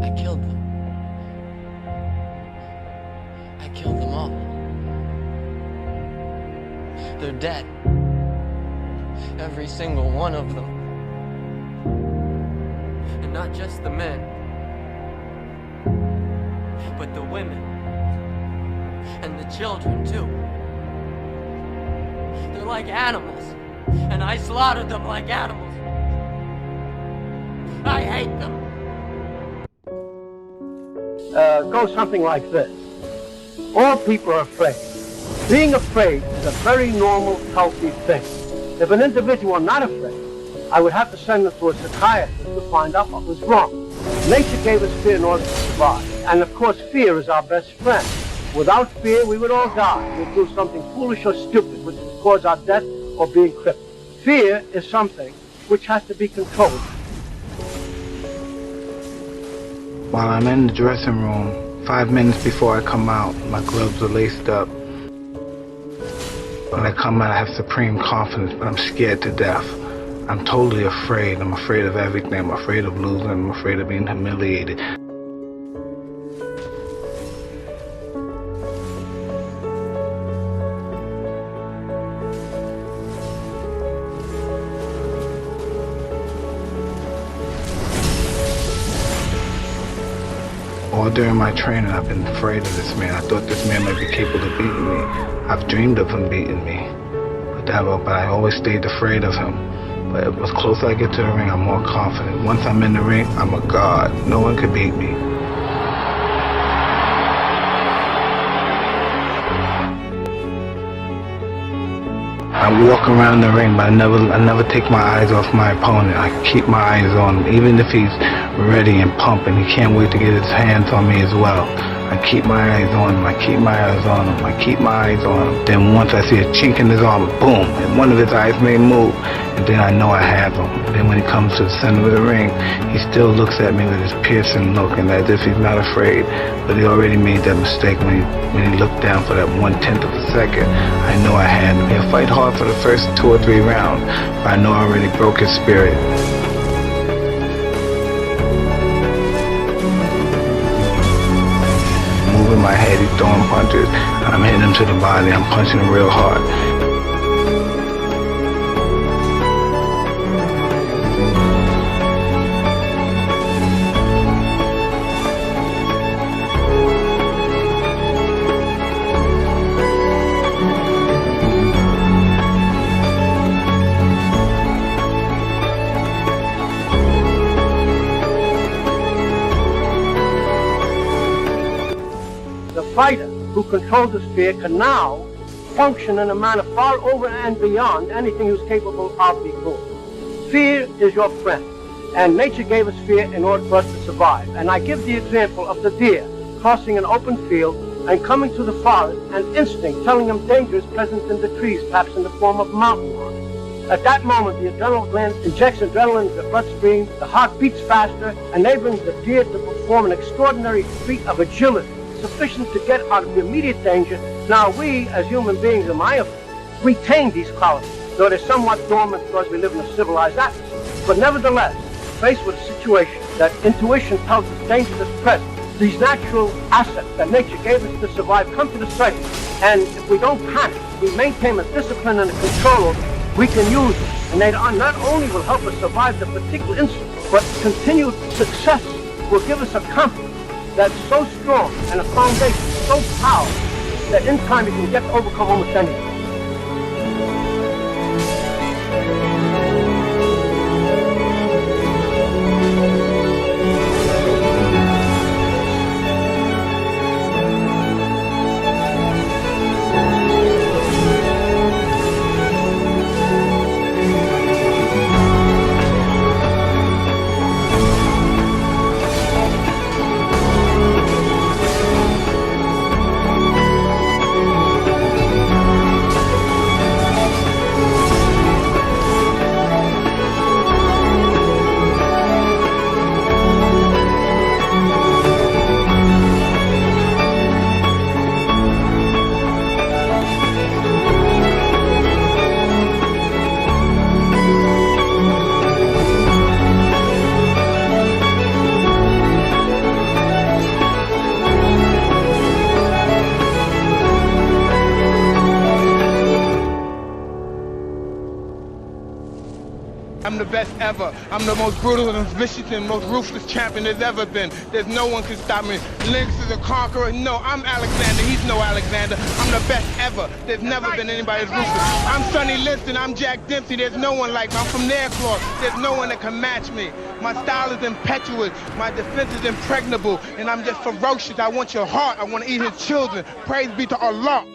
I killed them. I killed them all. They're dead. Every single one of them. And not just the men, but the women. And the children, too. They're like animals. And I slaughtered them like animals. I hate them. Goes something like this. All people are afraid. Being afraid is a very normal, healthy thing. If an individual were not afraid, I would have to send them to a psychiatrist to find out what was wrong. Nature gave us fear in order to survive. And of course, fear is our best friend. Without fear, we would all die. We'd do something foolish or stupid, which would cause our death or being crippled. Fear is something which has to be controlled. While I'm in the dressing room, 5 minutes before I come out, my gloves are laced up. When I come out, I have supreme confidence, but I'm scared to death. I'm totally afraid. I'm afraid of everything. I'm afraid of losing. I'm afraid of being humiliated. All during my training, I've been afraid of this man. I thought this man might be capable of beating me. I've dreamed of him beating me. But I always stayed afraid of him. But as closer I get to the ring, I'm more confident. Once I'm in the ring, I'm a god. No one can beat me. I walk around the ring, but I never take my eyes off my opponent. I keep my eyes on him, even if he's ready and pumping. He can't wait to get his hands on me as well. I keep my eyes on him. I keep my eyes on him. I keep my eyes on him. Then once I see a chink in his armor, boom, and one of his eyes may move, and then I know I have him. Then when he comes to the center of the ring, he still looks at me with his piercing look, and as if he's not afraid. But he already made that mistake when he looked down for that 1/10 of a second. I know I had him. He'll fight hard for the first 2 or 3 rounds, but I know I already broke his spirit. Moving my head, he's throwing punches. I'm hitting him to the body. I'm punching him real hard. The fighter who controls his fear can now function in a manner far over and beyond anything he was capable of before. Fear is your friend, and nature gave us fear in order for us to survive. And I give the example of the deer crossing an open field and coming to the forest, and instinct telling him danger is present in the trees, perhaps in the form of mountain lions. At that moment, the adrenal gland injects adrenaline into the bloodstream, the heart beats faster, enabling the deer to perform an extraordinary feat of agility, sufficient to get out of the immediate danger. Now we, as human beings, in my opinion, retain these qualities, though they're somewhat dormant because we live in a civilized atmosphere. But nevertheless, faced with a situation that intuition tells us danger is present, these natural assets that nature gave us to survive come to the surface. And if we don't panic, we maintain a discipline and a control over them, we can use them. And they not only will help us survive the particular incident, but continued success will give us a confidence that's so strong and a foundation so powerful that in time you can get to overcome almost anything. I'm the best ever. I'm the most brutal and vicious and most ruthless champion there's ever been. There's no one can stop me. Lynx is a conqueror. No, I'm Alexander. He's no Alexander. I'm the best ever. There's never been anybody as ruthless. I'm Sonny Liston. I'm Jack Dempsey. There's no one like me. I'm from Nairclaw. There's no one that can match me. My style is impetuous. My defense is impregnable. And I'm just ferocious. I want your heart. I want to eat his children. Praise be to Allah.